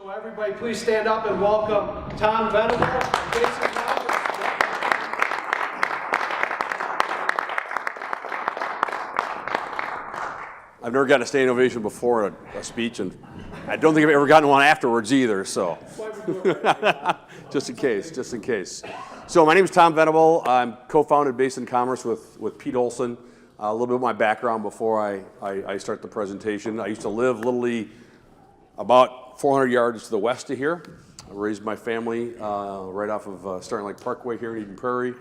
So everybody please stand up and welcome Tom Venable and Basin Commerce. I've never gotten a standing ovation before a speech, and I don't think I've ever gotten one afterwards either, so. Just in case. So my name is Tom Venable. I'm co-founded Basin Commerce with Pete Olson. A little bit of my background before I start the presentation. I used to live literally about 400 yards to the west of here. I raised my family right off of Starting Lake Parkway here in Prairie,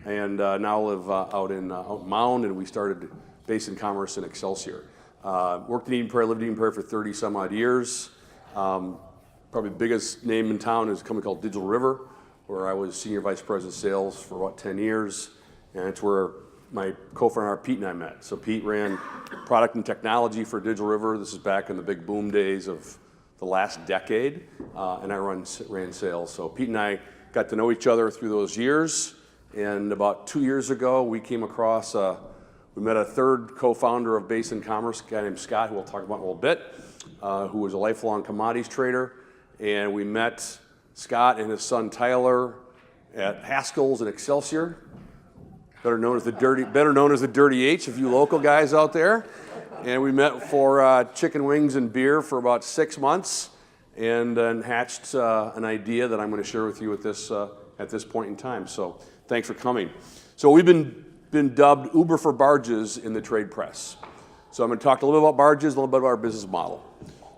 and now live out in Mound, and we started Basin Commerce in Excelsior. Worked in Eden Prairie, lived in Eden Prairie for 30 some odd years. Probably the biggest name in town is a company called Digital River, where I was Senior Vice President of Sales for about 10 years. And it's where my co-founder Pete and I met. So Pete ran product and technology for Digital River. This is back in the big boom days of the last decade. And I ran sales. So Pete and I got to know each other through those years. And about 2 years ago, we came across we met a third co-founder of Basin Commerce, a guy named Scott, who we'll talk about in a little bit, who was a lifelong commodities trader. And we met Scott and his son Tyler at Haskell's in Excelsior, better known as the Dirty H, if you local guys out there. And we met for chicken wings and beer for about 6 months, and then hatched an idea that I'm going to share with you at this point in time. So thanks for coming. So we've been dubbed Uber for barges in the trade press. So I'm going to talk a little bit about barges, a little bit about our business model.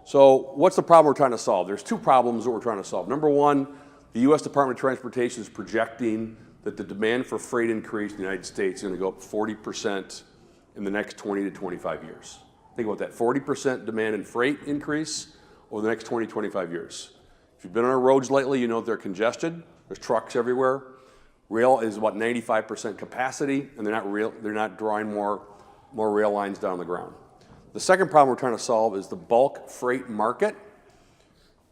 So what's the problem we're trying to solve? There's two problems that we're trying to solve. Number one, the U.S. Department of Transportation is projecting that the demand for freight increase in the United States is going to go up 40% in the next 20 to 25 years. Think about that, 40% demand in freight increase over the next 20, 25 years. If you've been on our roads lately, you know they're congested. There's trucks everywhere. Rail is about 95% capacity, and they're not drawing more rail lines down the ground. The second problem we're trying to solve is the bulk freight market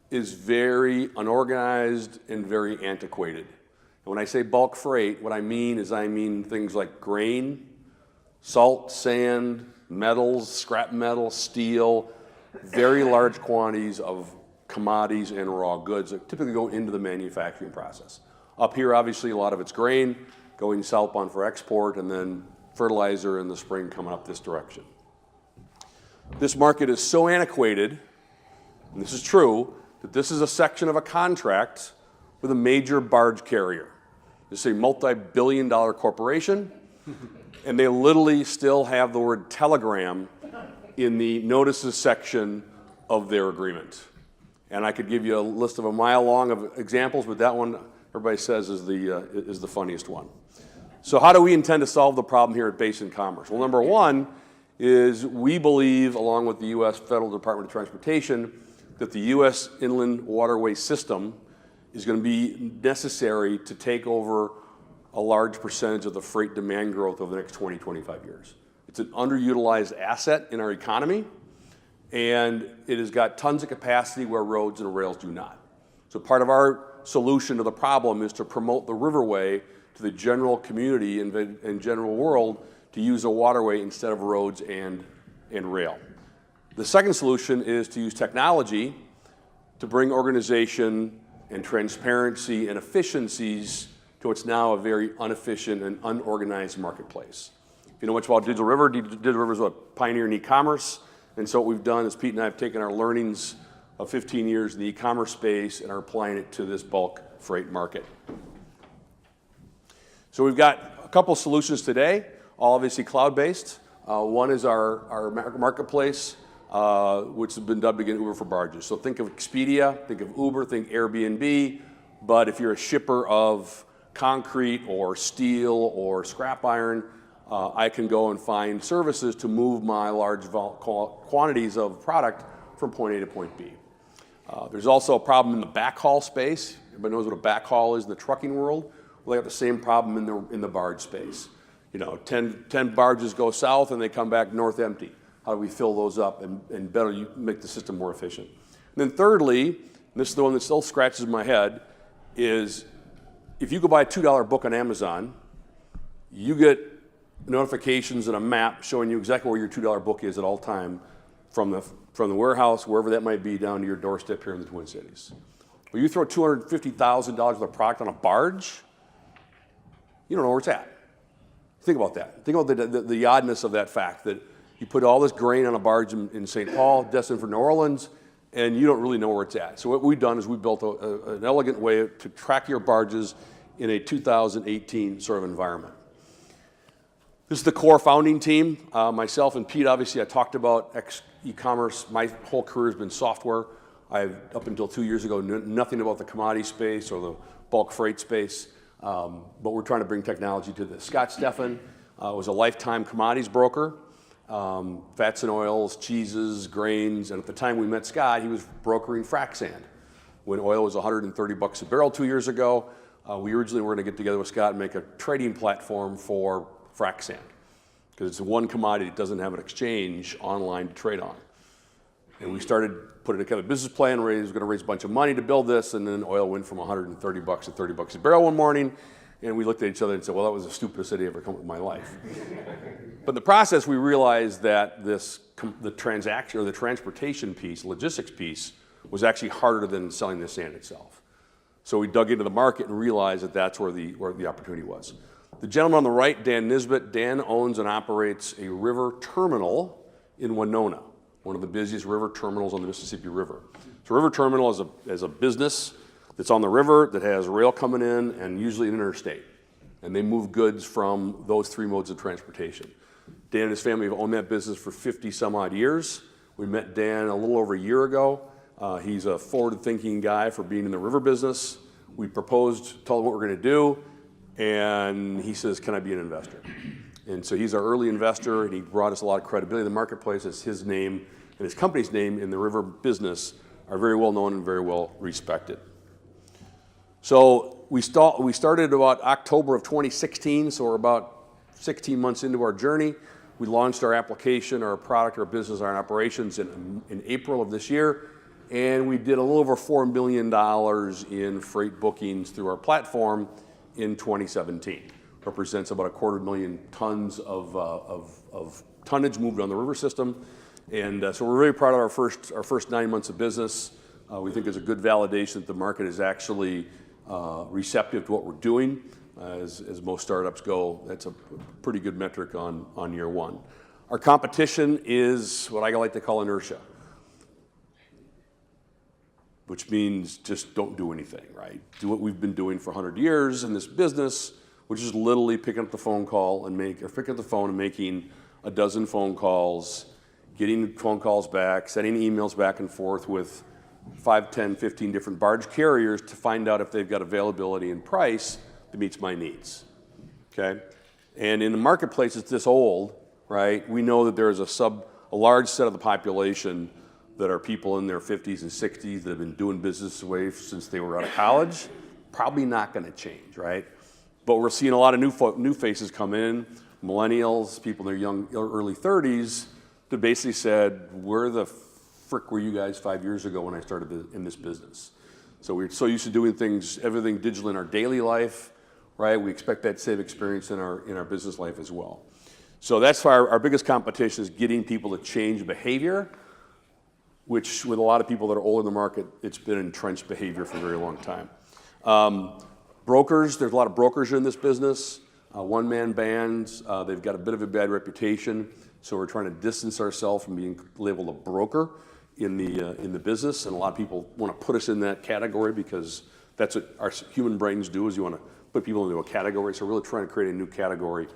is very unorganized and very antiquated. And when I say bulk freight, what I mean is things like grain, salt, sand, metals, scrap metal, steel, very large quantities of commodities and raw goods that typically go into the manufacturing process. Up here, obviously, a lot of it's grain going southbound for export, and then fertilizer in the spring coming up this direction. This market is so antiquated, and this is true, that this is a section of a contract with a major barge carrier. This is a multi-billion-dollar corporation, and they literally still have the word telegram in the notices section of their agreement. And I could give you a list of a mile long of examples, but that one everybody says is the funniest one. So how do we intend to solve the problem here at Basin Commerce? Well, number one is we believe, along with the U.S. Federal Department of Transportation, that the U.S. inland waterway system is going to be necessary to take over a large percentage of the freight demand growth over the next 20, 25 years. It's an underutilized asset in our economy, and it has got tons of capacity where roads and rails do not. So part of our solution to the problem is to promote the riverway to the general community and general world to use a waterway instead of roads and rail. The second solution is to use technology to bring organization and transparency and efficiencies to what's now a very inefficient and unorganized marketplace. If you know much about Digital River, Digital River is a pioneer in e-commerce, and so what we've done is Pete and I have taken our learnings of 15 years in the e-commerce space and are applying it to this bulk freight market. So we've got a couple solutions today, all obviously cloud-based. One is our marketplace, which has been dubbed again Uber for barges. So think of Expedia, think of Uber, think Airbnb, but if you're a shipper of concrete or steel or scrap iron, I can go and find services to move my large quantities of product from point A to point B. There's also a problem in the backhaul space. Everybody knows what a backhaul is in the trucking world. Well, they have the same problem in the barge space. You know, 10 barges go south and they come back north empty. How do we fill those up and better make the system more efficient? And then thirdly, and this is the one that still scratches my head, is if you go buy a $2 book on Amazon, you get notifications and a map showing you exactly where your $2 book is at all time from from the warehouse, wherever that might be, down to your doorstep here in the Twin Cities. But you throw $250,000 worth of product on a barge, you don't know where it's at. Think about that. Think about the oddness of that fact that you put all this grain on a barge in St. Paul, destined for New Orleans, and you don't really know where it's at. So what we've done is we built an elegant way to track your barges in a 2018 sort of environment. This is the core founding team. Myself and Pete, obviously, I talked about e-commerce. My whole career has been software. Up until 2 years ago, knew nothing about the commodity space or the bulk freight space, but we're trying to bring technology to this. Scott Steffen was a lifetime commodities broker, fats and oils, cheeses, grains, and at the time we met Scott, he was brokering frac sand. When oil was $130 a barrel 2 years ago, we originally were going to get together with Scott and make a trading platform for frac sand, because it's one commodity that doesn't have an exchange online to trade on. And we started putting together a business plan, was going to raise a bunch of money to build this, and then oil went from $130 to $30 a barrel one morning, and we looked at each other and said, well, that was the stupidest idea I've ever come up with in my life. But in the process, we realized that the transaction or the transportation piece, logistics piece, was actually harder than selling the sand itself. So we dug into the market and realized that that's where the opportunity was. The gentleman on the right, Dan Nisbet, Dan owns and operates a river terminal in Winona, one of the busiest river terminals on the Mississippi River. So river terminal is a business that's on the river that has rail coming in and usually an interstate. And they move goods from those three modes of transportation. Dan and his family have owned that business for 50 some odd years. We met Dan a little over a year ago. He's a forward-thinking guy for being in the river business. We proposed, told him what we're going to do, and he says, can I be an investor? And so he's our early investor, and he brought us a lot of credibility in the marketplace as his name and his company's name in the river business are very well known and very well respected. So we started about October of 2016, so we're about 16 months into our journey. We launched our application, our product, our business, our operations in April of this year, and we did a little over $4 million in freight bookings through our platform in 2017. Represents about 250,000 tons of tonnage moved on the river system. And so we're very proud of our first 9 months of business. We think it's a good validation that the market is actually receptive to what we're doing. As most startups go, that's a pretty good metric on year one. Our competition is what I like to call inertia, which means just don't do anything, right? Do what we've been doing for 100 years in this business, which is literally picking up the phone and making a dozen phone calls, getting phone calls back, sending emails back and forth with 5, 10, 15 different barge carriers to find out if they've got availability and price that meets my needs, okay? And in the marketplace, it's this old, right? We know that there is a large set of the population that are people in their 50s and 60s that have been doing business away since they were out of college. Probably not going to change, right? But we're seeing a lot of new faces come in, millennials, people in their early 30s, that basically said, where the frick were you guys 5 years ago when I started in this business? So we're so used to doing everything digital in our daily life, right? We expect that same experience in our business life as well. So that's why our biggest competition is getting people to change behavior, which with a lot of people that are older in the market, it's been entrenched behavior for a very long time. Brokers, there's a lot of brokers in this business. One-man bands, they've got a bit of a bad reputation, so we're trying to distance ourselves from being labeled a broker in the business, and a lot of people want to put us in that category because that's what our human brains do, is you want to put people into a category. So we're really trying to create a new category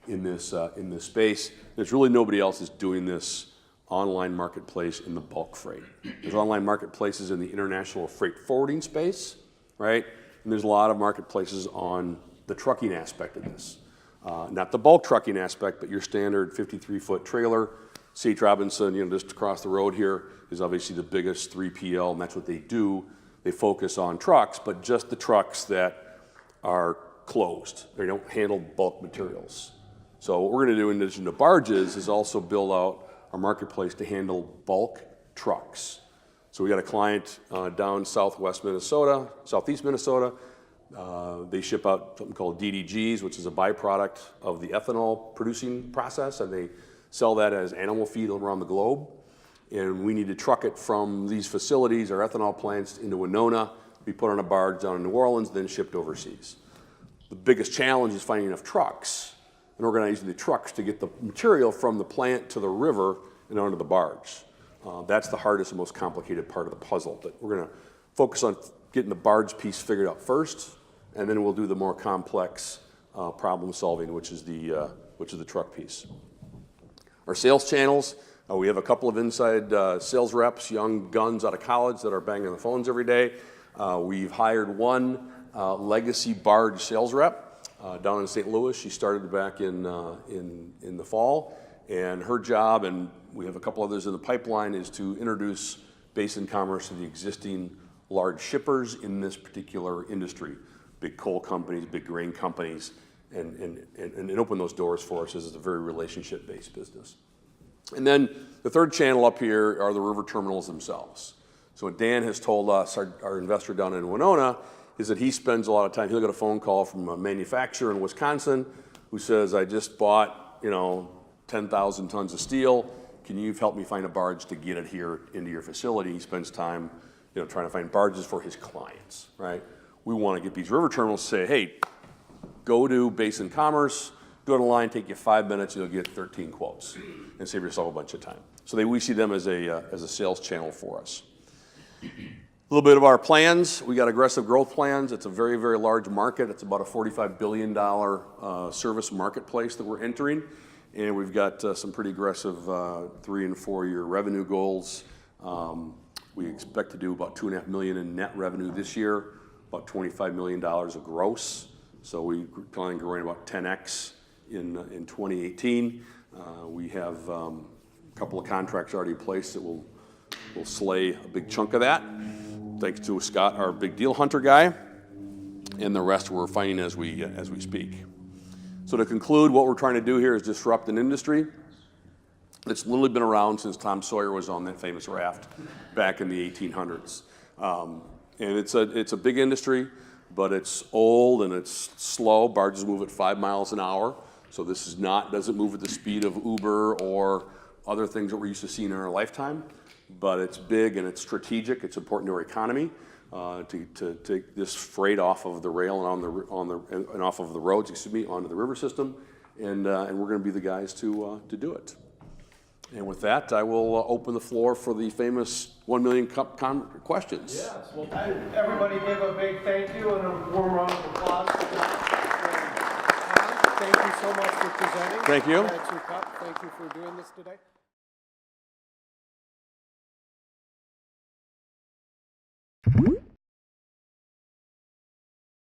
in this space. There's really nobody else that's doing this online marketplace in the bulk freight. There's online marketplaces in the international freight forwarding space, right? And there's a lot of marketplaces on the trucking aspect of this. Not the bulk trucking aspect, but your standard 53-foot trailer. C.H. Robinson, just across the road here, is obviously the biggest 3PL, and that's what they do. They focus on trucks, but just the trucks that are closed. They don't handle bulk materials. So what we're going to do in addition to barges is also build out our marketplace to handle bulk trucks. So we got a client down southeast Minnesota. They ship out something called DDGs, which is a byproduct of the ethanol producing process, and they sell that as animal feed around the globe. and we need to truck it from these facilities, our ethanol plants, into Winona, be put on a barge down in New Orleans, then shipped overseas. The biggest challenge is finding enough trucks and organizing the trucks to get the material from the plant to the river and onto the barge. That's the hardest and most complicated part of the puzzle. But we're going to focus on getting the barge piece figured out first, and then we'll do the more complex problem solving, which is the truck piece. Our sales channels, we have a couple of inside sales reps, young guns out of college that are banging the phones every day. We've hired one legacy barge sales rep down in St. Louis. She started back in the fall, and her job, and we have a couple others in the pipeline, is to introduce Basin Commerce to the existing large shippers in this particular industry, big coal companies, big grain companies, and open those doors for us as it's a very relationship-based business. And then the third channel up here are the river terminals themselves. So what Dan has told us, our investor down in Winona, is that he spends a lot of time, he'll get a phone call from a manufacturer in Wisconsin who says, I just bought, 10,000 tons of steel. Can you help me find a barge to get it here into your facility? He spends time, trying to find barges for his clients, right? We want to get these river terminals to say, hey, go to Basin Commerce, go to the line, take you 5 minutes, you'll get 13 quotes and save yourself a bunch of time. So we see them as a sales channel for us. A little bit of our plans. We got aggressive growth plans. It's a very, very large market. It's about a $45 billion service marketplace that we're entering. And we've got some pretty aggressive 3 and 4 year revenue goals. We expect to do about $2.5 million in net revenue this year, about $25 million of gross. So we plan on growing about 10x in 2018. We have a couple of contracts already placed that will slay a big chunk of that, thanks to Scott, our big deal hunter guy, and the rest we're finding as we speak. So to conclude, what we're trying to do here is disrupt an industry that's literally been around since Tom Sawyer was on that famous raft back in the 1800s. And it's a big industry, but it's old and it's slow. Barges move at 5 miles an hour, so this doesn't move at the speed of Uber or other things that we're used to seeing in our lifetime. But it's big and it's strategic. It's important to our economy to take this freight off of the rail and off of the roads, onto the river system, and we're going to be the guys to do it. And with that, I will open the floor for the famous 1 million cup questions. Yes. Well, everybody give a big thank you and a warm round of applause for Tom. Thank you so much for presenting. Thank you. Thank you for doing this today.